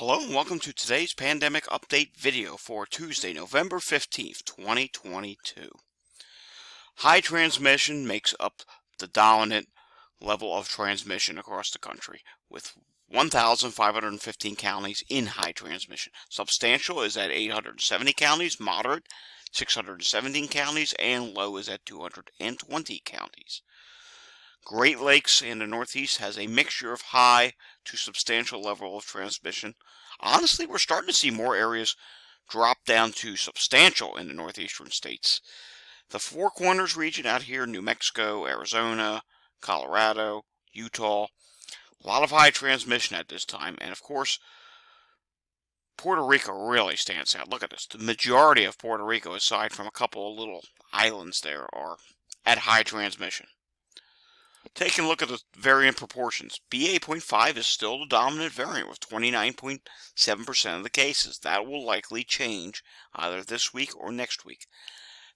Hello and welcome to today's pandemic update video for Tuesday, November 15th, 2022. High transmission makes up the dominant level of transmission across the country, with 1,515 counties in high transmission. Substantial is at 870 counties, moderate 617 counties, and low is at 220 counties. Great Lakes in the Northeast has a mixture of high to substantial level of transmission. Honestly, we're starting to see more areas drop down to substantial in the northeastern states. The Four Corners region out here, New Mexico, Arizona, Colorado, Utah, a lot of high transmission at this time. And of course, Puerto Rico really stands out. Look at this. The majority of Puerto Rico, aside from a couple of little islands there, are at high transmission. Taking a look at the variant proportions, BA.5 is still the dominant variant with 29.7% of the cases. That will likely change either this week or next week.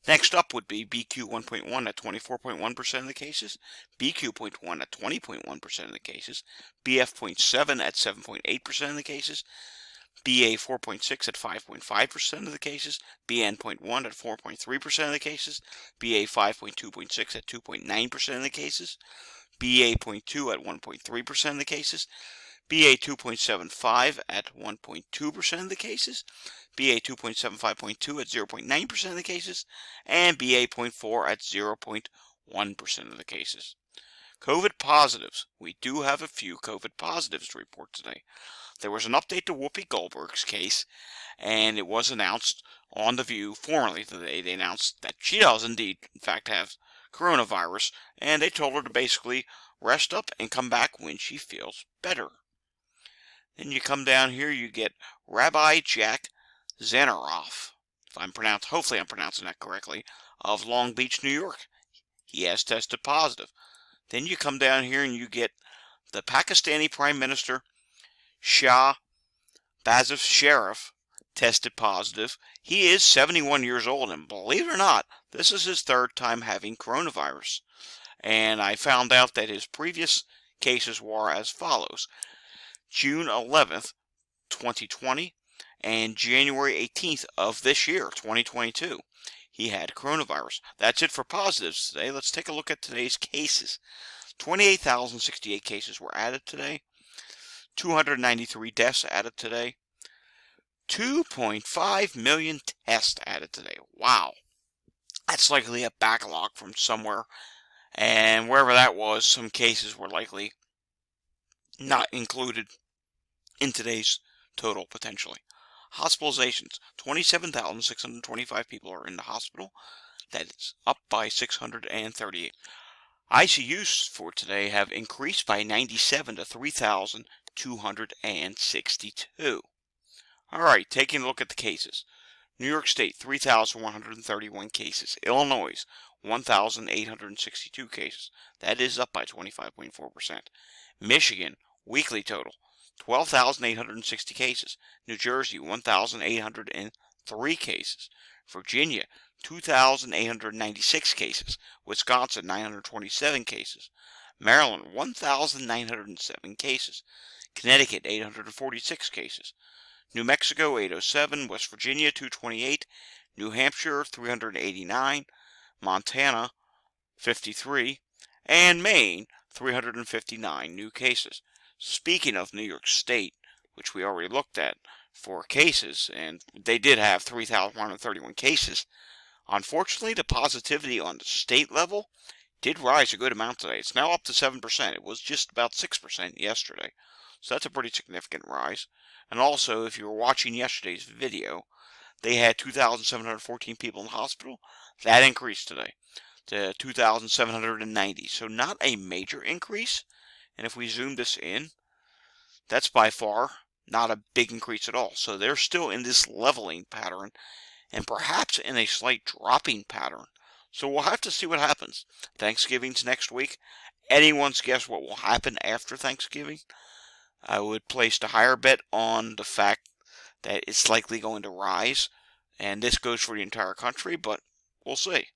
Next up would be BQ.1.1 at 24.1% of the cases, BQ.1 at 20.1% of the cases, BF.7 at 7.8% of the cases, BA 4.6 at 5.5% of the cases, BN.1 at 4.3% of the cases, BA 5.2.6 at 2.9% of the cases, BA.2 at 1.3% of the cases, BA 2.75 at 1.2% of the cases, BA 2.75.2 at 0.9% of the cases, and BA.4 at 0.1% of the cases. COVID positives. We do have a few COVID positives to report today. There was an update to Whoopi Goldberg's case, and it was announced on The View formally today. They announced that she does indeed, in fact, have coronavirus, and they told her to basically rest up and come back when she feels better. Then you come down here, you get Rabbi Jack Zanaroff, hopefully I'm pronouncing that correctly, of Long Beach, New York. He has tested positive. Then you come down here and you get the Pakistani Prime Minister Shah Bazif Sharif tested positive. He is 71 years old, and believe it or not, this is his third time having coronavirus. And I found out that his previous cases were as follows: June 11th, 2020, and January 18th of this year, 2022. He had coronavirus. That's it for positives today. Let's take a look at today's cases. 28,068 cases were added today. 293 deaths added today. 2.5 million tests added today. Wow. That's likely a backlog from somewhere. And wherever that was, some cases were likely not included in today's total, potentially. Hospitalizations. 27,625 people are in the hospital. That is up by 638. ICUs for today have increased by 97 to 3,262. Alright, taking a look at the cases. New York State, 3,131 cases. Illinois, 1,862 cases. That is up by 25.4%. Michigan, weekly total, 12,860 cases. New Jersey, 1,803 cases. Virginia, 2,896 cases. Wisconsin, 927 cases. Maryland, 1,907 cases. Connecticut, 846 cases. New Mexico, 807. West Virginia, 228. New Hampshire, 389. Montana, 53. And Maine, 359 new cases. Speaking of New York State, which we already looked at for cases, and they did have 3,131 cases, unfortunately, the positivity on the state level did rise a good amount today. It's now up to 7%. It was just about 6% yesterday. So that's a pretty significant rise. And also, if you were watching yesterday's video, they had 2,714 people in the hospital. That increased today to 2,790. So not a major increase. And if we zoom this in, that's by far not a big increase at all. So they're still in this leveling pattern and perhaps in a slight dropping pattern. So we'll have to see what happens. Thanksgiving's next week. Anyone's guess what will happen after Thanksgiving? I would place the higher bet on the fact that it's likely going to rise. And this goes for the entire country, but we'll see.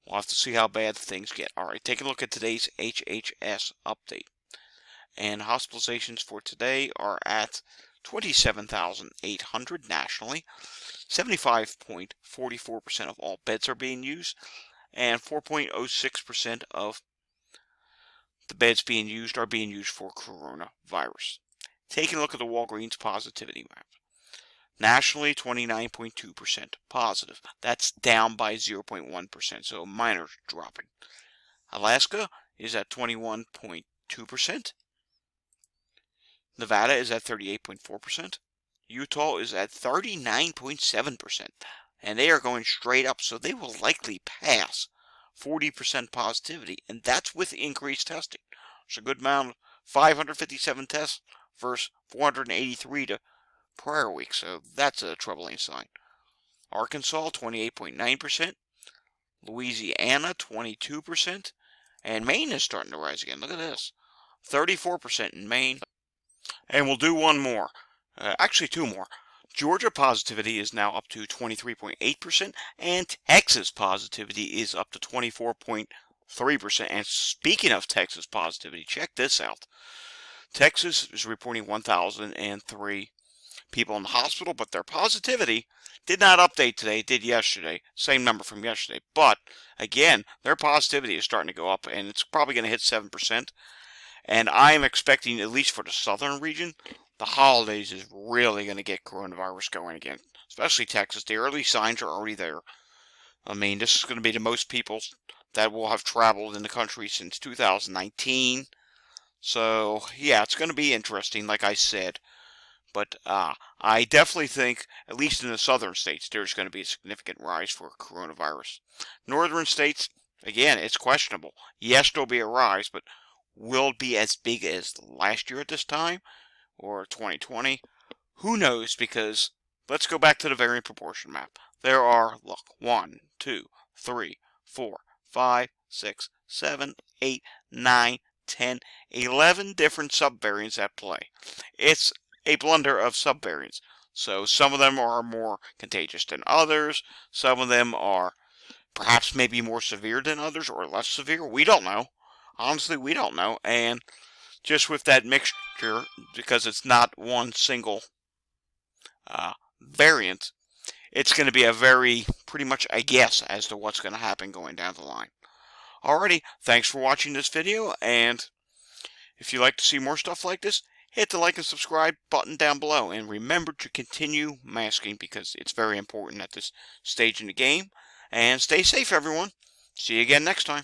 We'll have to see how bad things get. Alright, take a look at today's HHS update. And hospitalizations for today are at 27,800 nationally. 75.44% of all beds are being used, and 4.06% of the beds being used are being used for coronavirus. Taking a look at the Walgreens positivity map. Nationally, 29.2% positive. That's down by 0.1%, so minor dropping. Alaska is at 21.2%. Nevada is at 38.4%. Utah is at 39.7%. And they are going straight up, so they will likely pass 40% positivity. And that's with increased testing. It's a good amount, 557 tests versus 483 to prior week, so that's a troubling sign. Arkansas, 28.9%. Louisiana, 22%. And Maine is starting to rise again. Look at this. 34% in Maine. And we'll do one more. Actually, two more. Georgia positivity is now up to 23.8%, and Texas positivity is up to 24.3%. And speaking of Texas positivity, check this out. Texas is reporting 1,003 people in the hospital, but their positivity did not update today. It did yesterday. Same number from yesterday. But, again, their positivity is starting to go up, and it's probably going to hit 7%. And I'm expecting, at least for the southern region, the holidays is really going to get coronavirus going again. Especially Texas. The early signs are already there. I mean, this is going to be the most people that will have traveled in the country since 2019. So, yeah, it's going to be interesting, like I said. But I definitely think, at least in the southern states, there's going to be a significant rise for coronavirus. Northern states, again, it's questionable. Yes, there'll be a rise, but will it be as big as last year at this time? Or 2020? Who knows, because let's go back to the variant proportion map. There are, look, 1, 2, 3, 4, 5, 6, 7, 8, 9, 10, 11 different subvariants at play. It's a blunder of subvariants. So some of them are more contagious than others. Some of them are perhaps maybe more severe than others or less severe. We don't know. Honestly, we don't know. And just with that mixture, because it's not one single variant, it's going to be a very, pretty much a guess as to what's going to happen going down the line. Alrighty, thanks for watching this video, and if you'd like to see more stuff like this, hit the like and subscribe button down below, and remember to continue masking because it's very important at this stage in the game. And stay safe, everyone. See you again next time.